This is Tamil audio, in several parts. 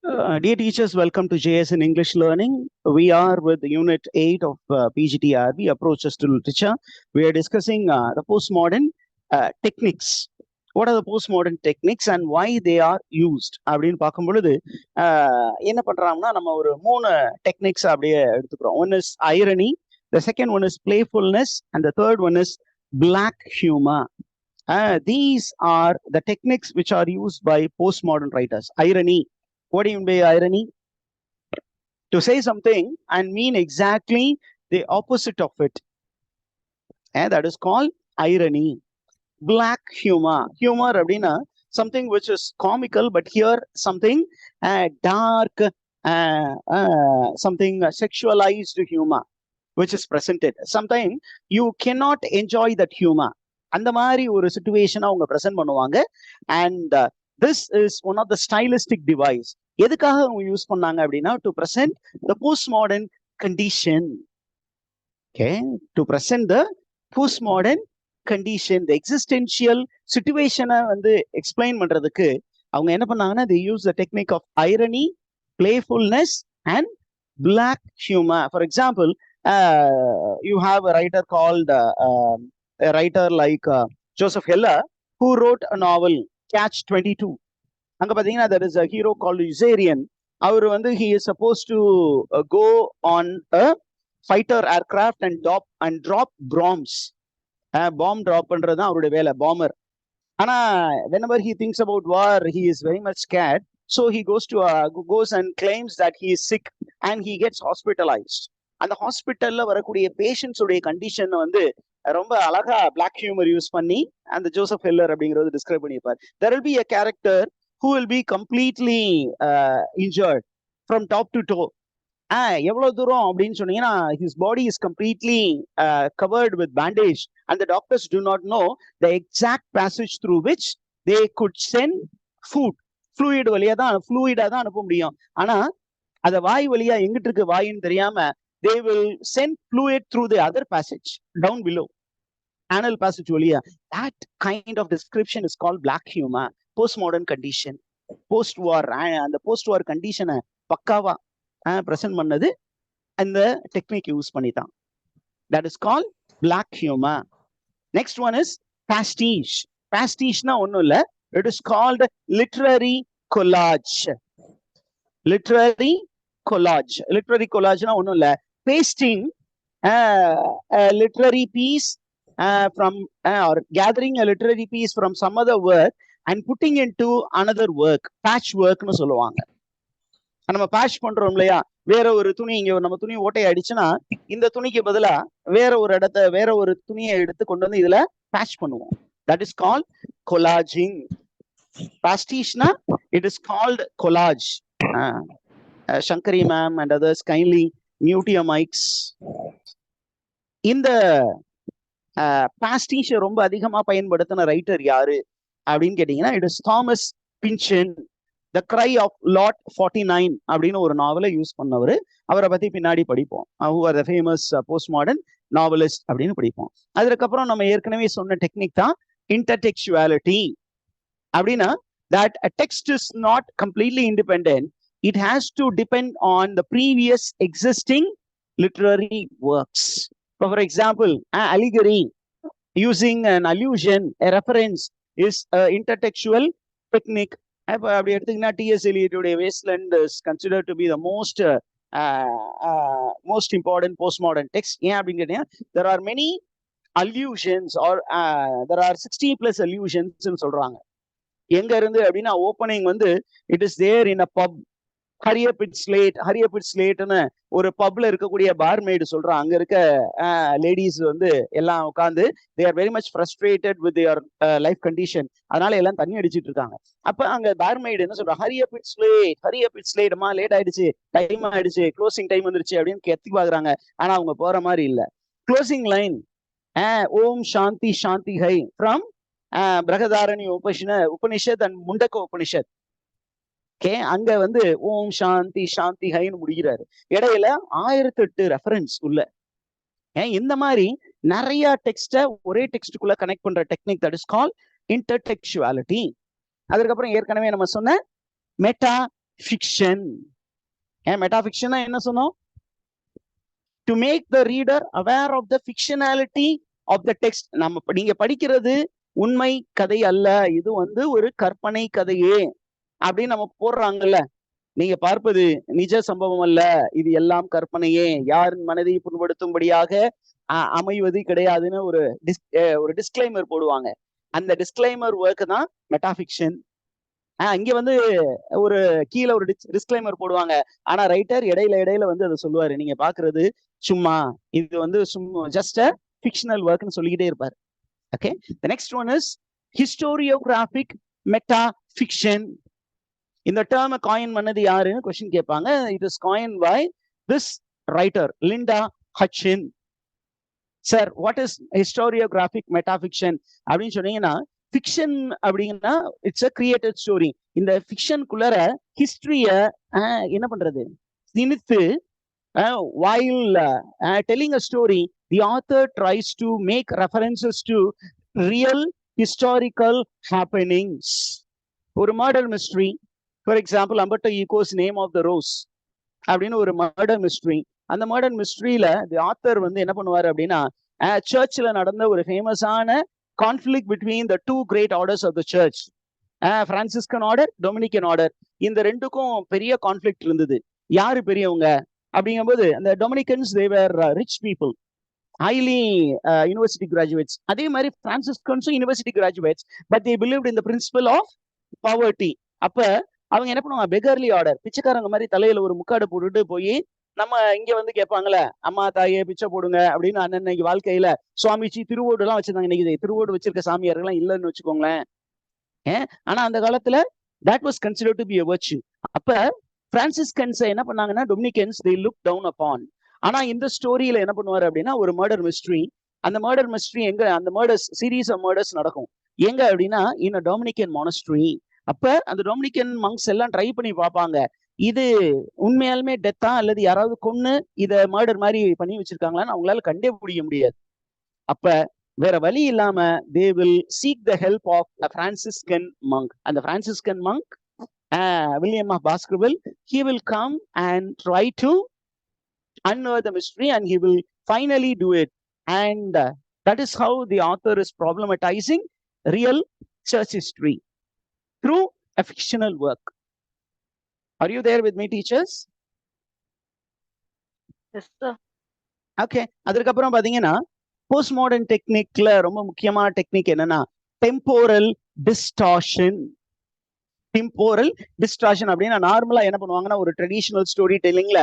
Dear teachers, welcome to JS in English Learning. We are with Unit 8 of PGTRB, Approaches to Literature. We are discussing the postmodern techniques. What are the postmodern techniques and why they are used? அப்படின்னு பார்க்கும் பொழுது என்ன பண்றாங்கன்னா நம்ம ஒரு 3 டெக்னிக்ஸ் அப்படியே எடுத்துக்கிறோம். One is irony, the second one is playfulness, and the third one is black humor. These are the techniques which are used by postmodern writers. Irony. What do you mean by irony? To say something and mean exactly the opposite of it. And that is called irony. Black humor. Humor abdina, something which is comical, but here something dark, something sexualized humor, which is presented. Sometimes you cannot enjoy that humor. அந்த மாதிரி ஒரு சிச்சுவேஷனை அவங்க பிரசன்ட் பண்ணுவாங்க. And this is one of the stylistic device. எதுக்காக அவங்க யூஸ் பண்ணாங்க அப்படின்னா, to present the post modern condition. Okay, to present the post modern condition, the existential சிச்சுவேஷனை வந்து எக்ஸ்பிளைன் பண்றதுக்கு அவங்க என்ன பண்ணாங்கன்னா, they use the technique of irony, playfulness and black humor. For example, you have a writer called a writer like Joseph Heller, who wrote a novel Catch 22. அங்க பாத்தீங்கன்னா there is a hero called Usarian. அவர் வந்து he is supposed to go on a fighter aircraft and drop bombs. Bomb drop பண்றது தான் அவருடைய வேலை, பாம்பர். ஆனா whenever he thinks about war, he is very much scared. So he goes and claims that he is sick and he gets hospitalized. அந்த ஹாஸ்பிட்டல்ல வரக்கூடிய பேஷண்ட்ஸ் உடைய கண்டிஷன் வந்து ரொம்ப அழகா பிளாக் ஹியூமர் யூஸ் பண்ணி அந்த ஜோசப் ஹெல்லர் அப்படிங்கிறது டிஸ்கிரைப் பண்ணியிருப்பார். There will be a character who will be completely injured from top to toe. எவ்வளவு தூரம் அப்படின்னு சொன்னீங்கன்னா, his body is completely covered with bandage and the doctors do not know the exact passage through which they could send food. fluid வழியா தான் அனுப்ப முடியும். ஆனா அத வாய் வழியா எங்கிட்டு இருக்கு வாயின்னு தெரியாம they will send fluid through the other passage down below, anal passage valiya. That kind of description is called black humor. Postmodern condition, post war, and the post war condition பக்காவா present பண்ணது அந்த technique யூஸ் பண்ணிதான். That is called black humor. Next one is pastiche. Pastiche-na ஒண்ணும் இல்ல, it is called literary collage. Literary collage-na ஒண்ணும் இல்ல, pasting a literary piece from or gathering a literary piece from some other work and putting into another work. Patch work னு சொல்லுவாங்க. நம்ம பேட்ச் பண்றோம் இல்லையா, வேற ஒரு துணி, இங்க நம்ம துணி ஓட்டை அடிச்சுன்னா இந்த துணிக்கு பதிலா வேற ஒரு துணியை எடுத்து கொண்டு வந்து இதுல பேட்ச் பண்ணுவோம். That is called collaging. Pastiche-na it is called collage. Shankari ma'am and others kindly mute your mics. இந்த பாஸ்டிஷை ரொம்ப அதிகமா பயன்படுத்தின ரைட்டர் யாரு அப்படின்னு கேட்டீங்கன்னா, it is Thomas Pynchon. The cry of lot 49 அப்படின்னு ஒரு நாவலை யூஸ் பண்ணவர். அவரை பத்தி பின்னாடி படிப்போம். Who are the famous post modern novelist அப்படின்னு படிப்போம். அதுக்கப்புறம் நம்ம ஏற்கனவே சொன்ன டெக்னிக் தான் இன்டர்டெக்சுவாலிட்டி. அப்படின்னா that a text is not completely independent, it has to depend on the previous existing literary works. For example, allegory, using an allusion, a reference, is an intertextual technique. அப்படி எடுத்தீங்கன்னா T.S. Eliot Wasteland is considered to be the most important postmodern text. ஏன் அப்படின்னு கேட்டீங்கன்னா, there are many allusions or there are 60+ allusions சொல்றாங்க. எங்க இருந்து அப்படின்னா, ஓப்பனிங் வந்து it is there in a pub. Hurry up it's லேட்னு ஒரு பப்ல இருக்கக்கூடிய பார்மெய்டு சொல்றான். அங்க இருக்க லேடிஸ் வந்து எல்லாம் உட்காந்து they are very much frustrated with their life condition. அதனால எல்லாம் தண்ணி அடிச்சிட்டு இருக்காங்க. அப்ப அங்க பார்மெய்டு என்ன சொல்றான், ஹரி அப் இட்ஸ் லேட்மா, லேட் ஆயிடுச்சு, டைம் ஆயிடுச்சு, க்ளோசிங் டைம் வந்துருச்சு அப்படின்னு கத்தி பாக்குறாங்க. ஆனா அவங்க போற மாதிரி இல்ல. க்ளோசிங் லைன், ஓம் சாந்தி சாந்தி ஹை from Brihadaranyaka Upanishad and Mundaka Upanishad. Okay, அங்க வந்து ஓம் சாந்தி சாந்தி ஹைன்னு முடிகிறாரு. இடையில 1008 ரெஃபரன்ஸ் உள்ள. இந்த மாதிரி நிறைய டெக்ஸ்ட ஒரே டெக்ஸ்டுக்குள்ள கனெக்ட் பண்ற technique, that is call intertextuality. அதுக்கப்புறம் ஏற்கனவே நம்ம சொன்ன மெட்டா ஃபிக்ஷன். மெட்டாஃபிக்ஷனா என்ன சொன்னோம்? To make the reader aware of the fictionality of the text. நீங்க படிக்கிறது உண்மை கதை அல்ல, இது ஒரு கற்பனை கதையே அப்படின்னு நம்ம போடுறாங்கல்ல. நீங்க பார்ப்பது நிஜ சம்பவம் அல்ல, இது எல்லாம் கற்பனையே, யாரின் மனதை புண்படுத்தும்படியாக அமைவது கிடையாதுன்னு ஒரு டிஸ்கிளைமர் போடுவாங்க. அந்த டிஸ்கிளைமர் ஒர்க் தான் மெட்டாஃபிக்ஷன். இங்க ஒரு கீழே ஒரு டிஸ்கிளைமர் போடுவாங்க. ஆனா ரைட்டர் இடையில அதை சொல்லுவாரு, நீங்க பாக்குறது சும்மா, இது சும்மா ஜஸ்ட் அ ஃபிக்ஷனல் ஒர்க்னு சொல்லிக்கிட்டே இருப்பாரு. Okay, the next one is historiographic metafiction. இந்த டேர்மை காயின் பண்ணது யாருன்னு கொஸ்டின் கேட்பாங்க. It is coined by this writer Linda Hutcheon. Sir, what is historiographic metafiction அப்படின்னு சொன்னீங்கன்னா, ஃபிக்ஷன் அப்படின்னா இட்ஸ் அ கிரியேட்டட் ஸ்டோரி. இந்த ஃபிக்ஷனுக்குள்ளார ஹிஸ்டரிய என்ன பண்றது, திணித்து while telling a story, the author tries to make references to real historical happenings. ஒரு murder mystery, for example, Umberto Eco's Name of the Rose அப்படின்னு ஒரு murder mystery. அந்த murder mysteryல the author என்ன பண்ணுவாரு அப்படின்னா, சர்ச்ல நடந்த ஒரு ஃபேமஸான conflict between the two great orders of the church, Franciscan order, Dominican order. இந்த ரெண்டுக்கும் பெரிய கான்ஃபிளிக்ட் இருந்தது. யாரு பெரியவங்க அப்படிங்கும்போது, அந்த Dominicans they were rich people, highly university graduates. அதே மாதிரி பிரான்சிஸ்கன்ஸும் university graduates, but they believed in the principle of poverty. அப்ப அவங்க என்ன பண்ணுவாங்க, பெகர்லி ஆர்டர், பிச்சைக்காரங்க மாதிரி தலையில ஒரு முக்காடு போட்டுட்டு போய், நம்ம இங்க கேட்பாங்களே, அம்மா தாயே பிச்சை போடுங்க அப்படின்னு அன்னைக்கு வாழ்க்கையில சுவாமிஜி திருவோடு எல்லாம் வச்சிருந்தாங்க. இன்னைக்கு திருவோடு வச்சிருக்க சாமியார்கள்லாம் இல்லைன்னு வச்சுக்கோங்களேன். ஆனா அந்த காலத்துல that was considered to be a virtue. அப்ப பிரான்சிஸ்கன்ஸ் என்ன பண்ணாங்கன்னா, டொமினிக்கன்ஸ் they look down upon. ஆனா இந்த ஸ்டோரியில என்ன பண்ணுவாரு அப்படின்னா, ஒரு மர்டர் மிஸ்ட்ரி. அந்த மர்டர் மிஸ்ட்ரி எங்க, அந்த மர்டர்ஸ் சீரீஸ் ஆஃப் மர்டர்ஸ் நடக்கும் எங்க அப்படின்னா, இன் அ டொமினிக்கன் மானஸ்ட்ரி. அப்ப அந்த டொமினிக்கன் மங்ஸ் எல்லாம் ட்ரை பண்ணி பார்ப்பாங்க, இது உண்மையாலுமே டெத்தா அல்லது யாராவது கொன்னு இத மர்டர் மாதிரி பண்ணி வச்சிருக்காங்களான்னு அவங்களால கண்டே பிடிக்க முடியாது. அப்ப வேற வழி இல்லாம they will seek the help of a Franciscan monk. அந்த Franciscan monk, William of Baskerville, he will come and try to unearth the mystery and he will finally do it. And that is how the author is problematizing real church history through a fictional work. Are you there with me, teachers? Yes, sir. Okay, அதுக்கப்புறம் பாத்தீங்கன்னா, போஸ்ட் மாடர்ன் டெக்னிக்ல ரொம்ப முக்கியமான டெக்னிக் என்னன்னா, டெம்போரல் டிஸ்டார்ஷன். டெம்போரல் டிஸ்டார்ஷன் அப்படின்னா, நார்மலா என்ன பண்ணுவாங்கன்னா, ஒரு ட்ரெடிஷனல் ஸ்டோரி டெல்லிங்ல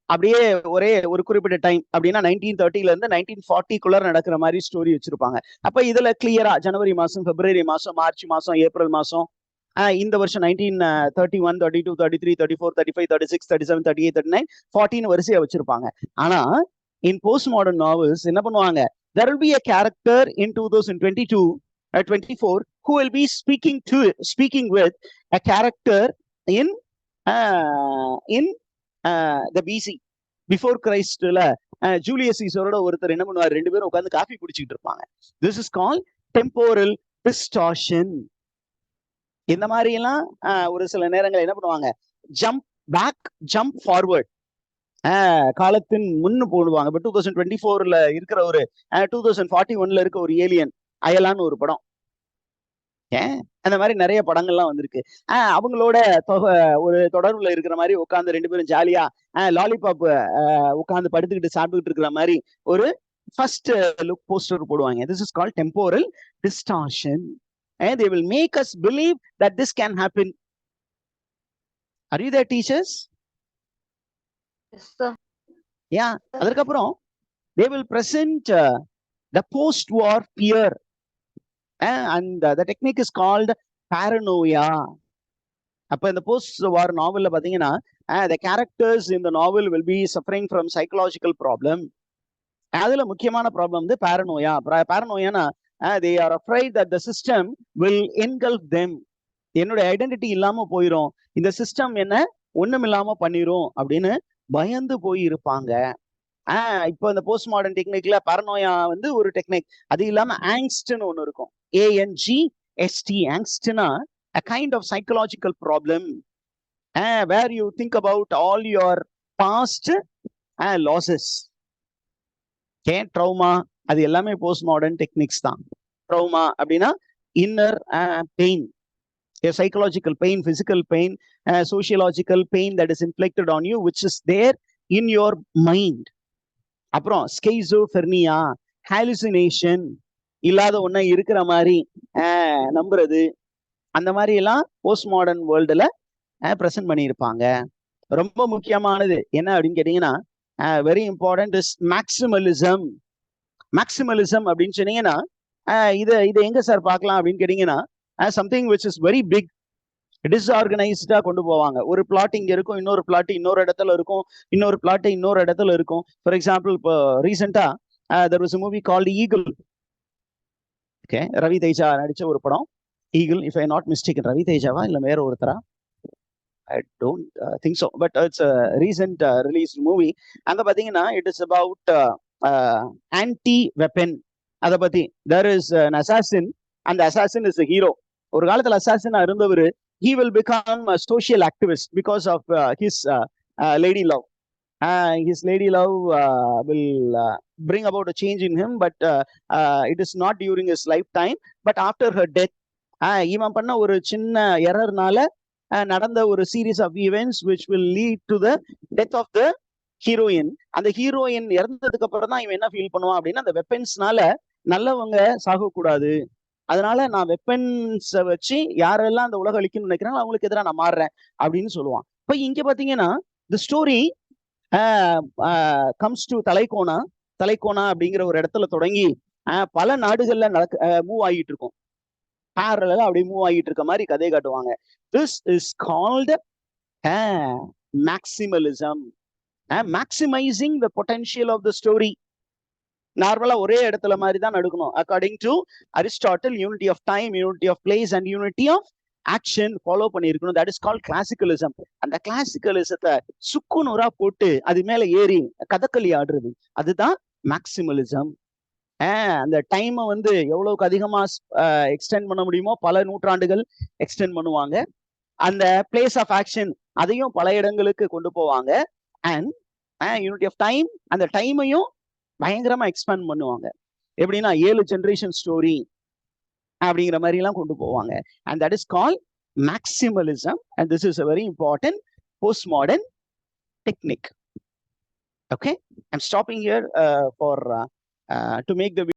அப்படியே ஒரே ஒரு குறிப்பிட்ட டைம் அப்படின்னா 1930ல இருந்து 1940 நடக்கிற மாதிரி ஸ்டோரி வச்சிருப்பாங்க. அப்ப இதுல கிளியரா ஜனவரி மாசம், பிப்ரவரி மாசம், மார்ச் மாசம், ஏப்ரல் மாசம், இந்த வருஷம் 1931, 32, 33, 34, 35, 36, 37, 38, 39, 14 வரிசையா வச்சிருப்பாங்க. ஆனா in postmodern novels என்ன பண்ணுவாங்க, there will be a character in 2022 24 who will be speaking with a character in the BC, before Christ ல ஜூலியஸ் சீசரோட ஒருத்தர் என்ன பண்ணுவார், ரெண்டு பேரும் உட்கார்ந்து காஃபி குடிச்சிட்டு இருப்பாங்க. this is called temporal distortion. இந்த மாதிரி எல்லாம் ஒரு சில நேரங்கள் என்ன பண்ணுவாங்க, ஜம்ப் பேக், ஜம்ப் ஃபார்வர்ட், காலத்தின் முன்னு போடுவாங்க. இப்போ 2024ல இருக்கிற ஒரு 2041ல இருக்க ஒரு ஏலியன் அயலான்னு ஒரு படம், அந்த மாதிரி நிறைய படங்கள்லாம் வந்திருக்கு. அவங்களோட ஒரு தொடர்புல இருக்கிற மாதிரி உட்காந்து ரெண்டு பேரும் ஜாலியா லாலிபாப் உட்காந்து படுத்துக்கிட்டு சாப்பிட்டுக்கிட்டு இருக்கிற மாதிரி ஒரு ஃபர்ஸ்ட் லுக் போஸ்டர் போடுவாங்க. This is called temporal distortion. And they will make us believe that this can happen. Are you there, teachers? Yes, sir. Yeah. அதற்கப்புறம் they will present the post-war fear, and the technique is called paranoia. அப்ப இந்த post-war நாவல்ல பாத்தீங்கன்னா, the characters in the novel will be suffering from psychological problem. அதுல முக்கியமான ப்ராப்ளம் வந்து paranoia. paranoia they are afraid that the system will engulf them. என்னோட ஐடென்டிட்டி இல்லாம போயிரும், இந்த சிஸ்டம் என்ன ஒண்ணும் இல்லாம பண்ணிரும் அப்படின்னு பயந்து போய் இருப்பாங்க. இப்போ இந்த போஸ்ட் மாடர்ன் டெக்னிக்ல paranoia ஒரு டெக்னிக். அது இல்லாம ஆங்ஸ்ட்னு ஒண்ணு இருக்கும், ANGST. ஆங்ஸ்ட்னா a kind of psychological problem. where you think about all your past losses. Okay, trauma, அது எல்லாமே போஸ்ட் மாடர்ன் டெக்னிக்ஸ் தான். ட்ரௌமா அப்படின்னா inner pain, psychological pain, physical pain, sociological pain that is inflicted on you, which is there in your mind. அப்புறம் ஸ்கெய்சோஃபெர்னியா, ஹாலுசினேஷன், இல்லாத ஒன்றை இருக்கிற மாதிரி நம்புறது, அந்த மாதிரி எல்லாம் போஸ்ட் மாடர்ன் வேர்ல்டுல ப்ரெசென்ட் பண்ணியிருப்பாங்க. ரொம்ப முக்கியமானது என்ன அப்படின்னு கேட்டீங்கன்னா, very important is maximalism. Maximalism அப்படின்னு சொன்னீங்கன்னா, இதை எங்க சார் பார்க்கலாம் அப்படின்னு கேட்டீங்கன்னா, something which is very big, டிஸ்ஆர்கனைஸ்டா கொண்டு போவாங்க. ஒரு பிளாட் இங்க இருக்கும், இன்னொரு பிளாட் இன்னொரு இடத்துல இருக்கும், இன்னொரு பிளாட் இன்னொரு இடத்துல இருக்கும். ஃபார் எக்ஸாம்பிள், இப்போ ரீசெண்டா there was a movie called Eagle. Okay, Ravi Teja நடிச்ச ஒரு படம் Eagle. If I not mistaken, Ravi தேஜாவா இல்ல வேற ஒருத்தரா, I don't think so, but it's a recent released movie. அங்க பாத்தீங்கன்னா it is about anti weapon. அத பத்தி there is an assassin and the assassin is a hero. ஒரு காலத்துல assassin இருந்தவர், he will become a social activist because of his lady love. His lady love will bring about a change in him, but it is not during his lifetime, but after her death. இவன் பண்ண ஒரு சின்ன எரர்னால நடந்த ஒரு series of events which will lead to the death of the heroine. அந்த ஹீரோயின் இறந்ததுக்கு அப்புறம் தான் இவன் என்ன ஃபீல் பண்ணுவான் அப்படின்னா, அந்த வெப்பன்ஸ்னால நல்லவங்க சாகக்கூடாது, அதனால நான் வெப்பன்ஸை வச்சு யாரெல்லாம் அந்த உலக அழிக்கணும்னு நினைக்கிறாங்க அவங்களுக்கு எதிராக நான் மாறுறேன் அப்படின்னு சொல்லுவான். இப்போ இங்க பாத்தீங்கன்னா தி ஸ்டோரி கம்ஸ் டு தலைக்கோனா. தலைக்கோனா அப்படிங்கிற ஒரு இடத்துல தொடங்கி பல நாடுகள்ல மூவ் ஆகிட்டு இருக்கும். பேரலா அப்படி மூவ் ஆகிட்டு இருக்க மாதிரி கதை காட்டுவாங்க. This is called maximalism, maximising the potential of the story. நார்மலா ஒரே இடத்துல மாதிரி தான் நடக்கணும். According to Aristotle, unity of time, unity of place and unity of action follow பண்ணிருக்கணும். That is called classicalism. அந்த கிளாசிக்கலிசத்தை சுக்குநூறா போட்டு அது மேல ஏறி கதகளி ஆடுறது, அதுதான் மேக்சிமலிசம். அந்த டைமை வந்து எவ்வளவுக்கு அதிகமா எக்ஸ்டெண்ட் பண்ண முடியுமோ பல நூற்றாண்டுகள் எக்ஸ்டெண்ட் பண்ணுவாங்க. அந்த பிளேஸ் ஆஃப் ஆக்ஷன் அதையும் பல இடங்களுக்கு கொண்டு போவாங்க. அண்ட் யூனிட்டி ஆஃப் டைம், அந்த டைமையும் பயங்கரமா எக்ஸ்பேண்ட் பண்ணுவாங்க. எப்படின்னா 7 ஜெனரேஷன் ஸ்டோரி அப்படிங்கிற மாதிரி எல்லாம் கொண்டு போவாங்க. And that is call maximalism. And this is a very important postmodern technique. Okay, I'm stopping here for to make the